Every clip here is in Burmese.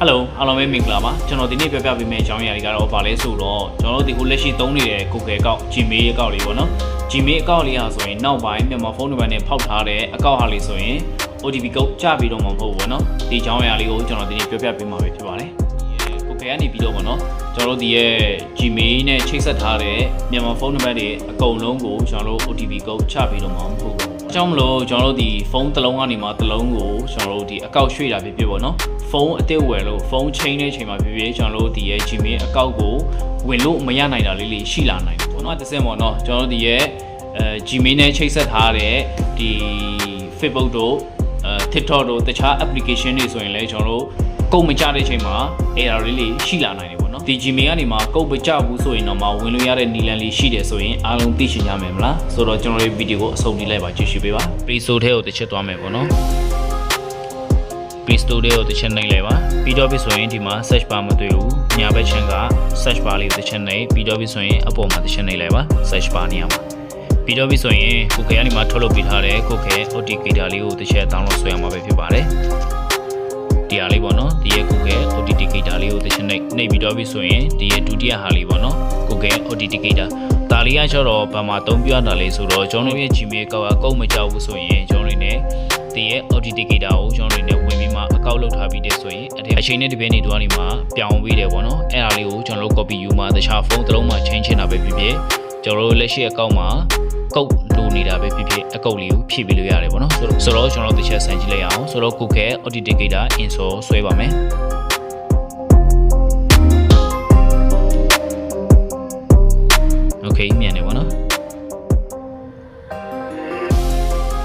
Hello အားလုံးပဲမင်္ဂလာပါကျွန်တော်ဒီနေ့ပြောပြပေးမယ့်အကြောင်းအရာတွေကတော့ဗာလဲဆိုတော့ကျွန်တော်တို့ဒီခုလက်ရှိသုံးနေတဲ့ Google အကောင့် Gmail အကောင့်လေးပေါ့နော် Gmail အကောင့်လေးဟာဆိုရင်နောက်ပိုင်းမြန်မာဖုန်းနံပါတ်နဲ့ဖောက်ထားတဲ့အကောင့်ဟာလေးဆိုရင် OTP ကုတ်ကြပြီးတော့မှမဟုတ်ဘူးပေါ့နော်ဒီအကြောင်းအရာလေးကိုကျွန်တော်ဒီနေ့ပြောပြပေးမှာပဲဖြစ်ပါတယ် Google ကနေပြီးတော့ပေါ့နော်ကျွန်တော်တို့ဒီရဲ့ Gmail နဲ့ချိတ်ဆက်ထားတဲ့မြန်မာဖုန်းနံပါတ်တွေအကုန်လုံးကိုကျွန်တော်တို့ OTP ကုတ်ချပြီးတော့မှမဟုတ်ဘူးအကြောင်းမလို့ကျွန်တော်တို့ဒီဖုန်းတစ်လုံးကနေမှတစ်လုံးကိုကျွန်တော်တို့ဒီအကောင့်ရွှေ့တာဖြစ်ပေါ့နော်ဖုန်းအသစ်ဝယ်လို့ဖုန်းချိန်တဲ့အချိန်မှာဖြစ်ဖြစ်ကျွန်တော်တို့ဒီရဲ့ Gmail အကောင့်ကိုဝင်လို့မရနိုင်တာလေးရှိလာနိုင်တယ်ပေါ့နော်တစ်စက်ပေါ့နော်ကျွန်တော်တို့ဒီရဲ့Gmail နဲ့ချိတ်ဆက်ထားတဲ့ဒီ Facebook တို့ TikTok တို့တခြား application တွေဆိုရင်လည်းကျွန်တော်တို့ကုတ်မကြတဲ့အချိန်မှာ error လေးရှိလာနိုင်တယ်ပေါ့နော်ဒီ Gmail ကနေမှကုတ်မကြဘူးဆိုရင်တော့မှဝင်လို့ရတဲ့နည်းလမ်းလေးရှိတယ်ဆိုရင်အားလုံးသိချင်ကြမယ်မလားဆိုတော့ကျွန်တော်တို့ဗီဒီယိုကိုအဆုံးထိလိုက်ပါကြည့်ရှုပေးပါ Play Store ထဲကိုတစ်ချက်သွားမယ်ပေါ့နော် Play Store ထဲကိုတစ်ချက်နှိပ်လိုက်ပါပြီးတော့ပြီဆိုရင်ဒီမှာ search bar မတွေ့ဘူးညာဘက်ချမ်းက search bar လေးကိုတစ်ချက်နှိပ်ပြီးတော့ပြီဆိုရင်အပေါ်မှာတစ်ချက်နှိပ်လိုက်ပါ search bar နေရာမှာပြီးတော့ပြီဆိုရင် Google ကနေမှထုတ်လုပ်ပေးထားတဲ့ Google Authenticator လေးကိုတစ်ချက် download ဆွဲရမှာပဲဖြစ်ပါတယ်ဒီဟာလေးပေါ့နော်ဒီရဲ့ Google Authenticator လေးကိုတစ်ချက်နှိပ်ပြီးတော့ပြီဆိုရင်ဒီရဲ့ဒုတိယဟာလေးပေါ့နော် Google Authenticator ဒါလေးကကျတော့ဘာမှသုံးပြတာလဲဆိုတော့ကျွန်တော်ရဲ့ Gmail ကောက်အကုန်မကြောက်ဘူးဆိုရင်ကျွန်တော်တို့ ဒီရဲ့ Authenticator ကိုကျွန်တော်တို့ ဝင်ပြီးမှအကောက်လုပ်ထားပြီးတဲ့ဆိုရင်အချိန်နဲ့တပြည့်နေတော့ဒီမှာပြောင်းပေးတယ်ပေါ့နော်အဲ့ဒါလေးကိုကျွန်တော်တို့ copy ယူမှာတခြားဖုန်းတစ်လုံးမှာ change ချင်တာပဲဖြစ်ဖြစ်ကျွန်တော်တို့လက်ရှိအကောင့်မှာကုတ်လိုနေတာပဲဖြစ်ဖြစ်အကောက်လေးကိုဖြည့်ပေးလို့ရတယ်ပေါ့နော်ဆိုတော့ကျွန်တော်တို့တစ်ချက်ဆန်းကြည့်လိုက်အောင်ဆိုတော့ Google Authenticator install ဆွဲပါမယ်Okay မြန်နေပါနော်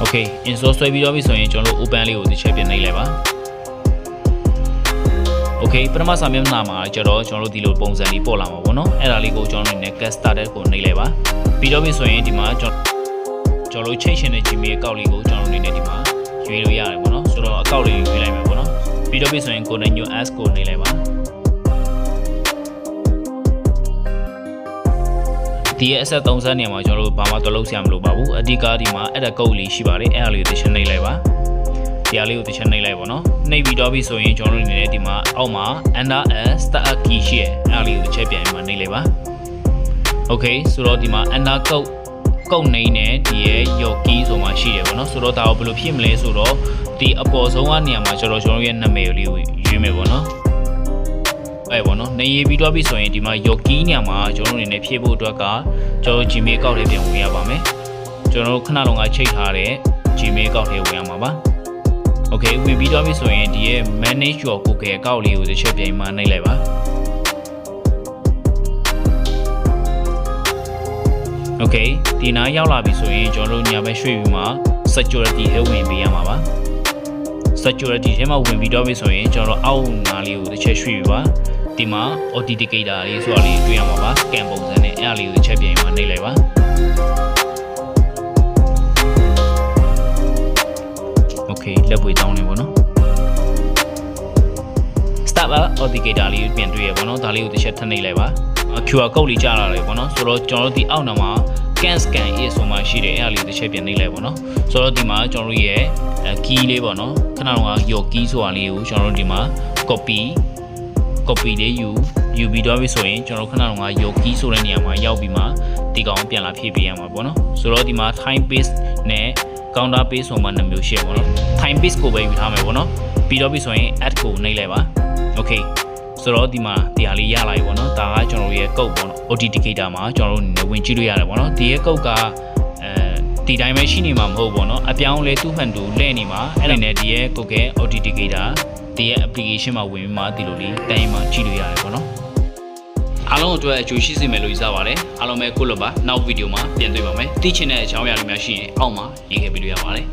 Okay install ဆွဲပြီးတော့ပြီဆိုရင်ကျွန်တော်တို့ open လေးကိုတစ်ချက်ပြန်နှိပ်လိုက်ပါ Okay ပထမစာမျက်နှာမှာကျတော့ကျွန်တော်တို့ဒီလိုပုံစံလေးပေါ်လာမှာပေါ့နော်အဲ့ဒါလေးကိုကျွန်တော်တို့နဲ့ get started ကိုနှိပ်လိုက်ပါပြီးတော့ပြီဆိုရင်ဒီမှာကျွန်တော်တို့ချိန်ရှင်တဲ့ Gmail အကောင့်လေးကိုကျွန်တော်တို့အနေနဲ့ဒီမှာရွေးလို့ရတယ်ပေါ့နော်ဆိုတော့အကောင့်လေးရွေးလိုက်မယ်ပေါ့နော်ပြီးတော့ပြီဆိုရင် continue as ကိုနှိပ်လိုက်ပါဒီရဲ့ asset 30နေရာမှာကျွန်တော်တို့ဘာမှတော့လုပ်ဆရာမလိုပါဘူးအဓိကဒီမှာအဲ့ဒါကုတ်လေးရှိပါတယ်အဲ့ဒါလေးကိုတစ်ချက်နှိပ်လိုက်ပါဒီအားလေးကိုတစ်ချက်နှိပ်လိုက်ပါနော်နှိပ်ပြီးတော့ပြီဆိုရင်ကျွန်တော်တို့အနေနဲ့ဒီမှာအောက်မှာ enter a start key ရှိရဲ့အဲ့ဒါလေးကိုတစ်ချက်ပြန်ပြီးမှနှိပ်လိုက်ပါ Okay ဆိုတော့ဒီမှာ enter ကုတ်နှိပ်နဲ့ဒီရဲ့ your key ဆိုမှရှိတယ်ပေါ့နော်ဆိုတော့ဒါကိုဘယ်လိုဖြစ်မလဲဆိုတော့ဒီအပေါ်ဆုံးကနေရာမှာကျွန်တော်တို့ရဲ့နာမည်လေးကိုရွေးမယ်ပေါ့နော်အဲ့ပေါ့နော်နေရေးပြီးတော့ပြီဆိုရင်ဒီမှာ your key နေရာမှာကျွန်တော်တို့အနေနဲ့ဖြည့်ဖို့အတွက်ကကျွန်တော် Gmail အကောင့်လေးပြန်ဝင်ရပါမယ်ကျွန်တော်တို့ခဏလုံးကချိန်ထားတဲ့ Gmail အကောင့်လေးဝင်ရမှာပါ Okay ဝင်ပြီးတော့ပြီဆိုရင်ဒီရဲ့ manage your Google အကောင့်လေးကိုတစ်ချက်ပြန်မှနှိပ်လိုက်ပါ Okay ဒီနားရောက်လာပြီဆိုရင်ကျွန်တော်တို့ညာဘက်ရွှေ့ပြီးမှ security ထဲဝင်ပေးရမှာပါ security ထဲမှာဝင်ပြီးတော့ပြီဆိုရင်ကျွန်တော်တို့အောက်နားလေးကိုတစ်ချက်ရွှေ့ပြီးပါဒီမှာ authenticator လေးဆိုတာလေးတွေ့ရမှာပါ scan ပုံစံနဲ့အဲ့ဒါလေးကိုတစ်ချက်ပြန်မှနှိပ်လိုက်ပါ Okay လက်ပွေတောင်းနေပေါ့နော် start up authenticator လေးကိုပြန်တွေ့ရပေါ့နော်ဒါလေးကိုတစ်ချက်ထပ်နှိပ်လိုက်ပါ QR code လေးကြားလာတယ်ပေါ့နော်ဆိုတော့ကျွန်တော်တို့ဒီအောက်နာမှာ scan is ဆိုမှရှိတယ်အဲ့ဒါလေးတစ်ချက်ပြန်နှိပ်လိုက်ပေါ့နော်ဆိုတော့ဒီမှာကျွန်တော်တို့ရဲ့ key လေးပေါ့နော်ခဏတော့ your key ဆိုတာလေးကိုကျွန်တော်တို့ဒီမှာ copy လေးယူပြီးတော့ပြီဆိုရင်ကျွန်တော်ခဏတော့ your key ဆိုတဲ့နေရာမှာရောက်ပြီးမှဒီကောင်ပြန်လာဖြည့်ပေးရမှာပေါ့နော်ဆိုတော့ဒီမှာ time base နဲ့ counter base ဆိုမှ2မျိုးရှိရပေါ့နော် time base ကိုပဲယူထားမယ်ပေါ့နော်ပြီးတော့ပြီဆိုရင် add ကိုနှိပ်လိုက်ပါ Okayဆိုတော့ဒီမှာဒီဟာလေးရလာပြီပေါ့နော်ဒါကကျွန်တော်တို့ရဲ့ကုတ်ပေါ့နော် Authenticator မှာကျွန်တော်တို့အနေနဲ့ဝင်ကြည့်လို့ရတယ်ပေါ့နော်ဒီရဲ့ကုတ်ကဒီတိုင်းပဲရှိနေမှာမဟုတ်ပေါ့နော်အပြောင်းလဲသူ့ဟန်တူလဲနေမှာအဲ့ဒါနဲ့ဒီရဲ့ Google Authenticator ဒီရဲ့ application မှာဝင်ပြီးမှဒီလိုလေးတိုင်းမှာကြည့်လို့ရတယ်ပေါ့နော်အားလုံးအတွက်အကျိုးရှိစေမယ်လို့ယူဆပါတယ်အားလုံးပဲကိုလိုပါနောက်ဗီဒီယိုမှာပြန်တွေ့ပါမယ်သိချင်တဲ့အကြောင်းအရာတွေများရှိရင်အောက်မှာရေးခဲ့ပေးလို့ရပါတယ်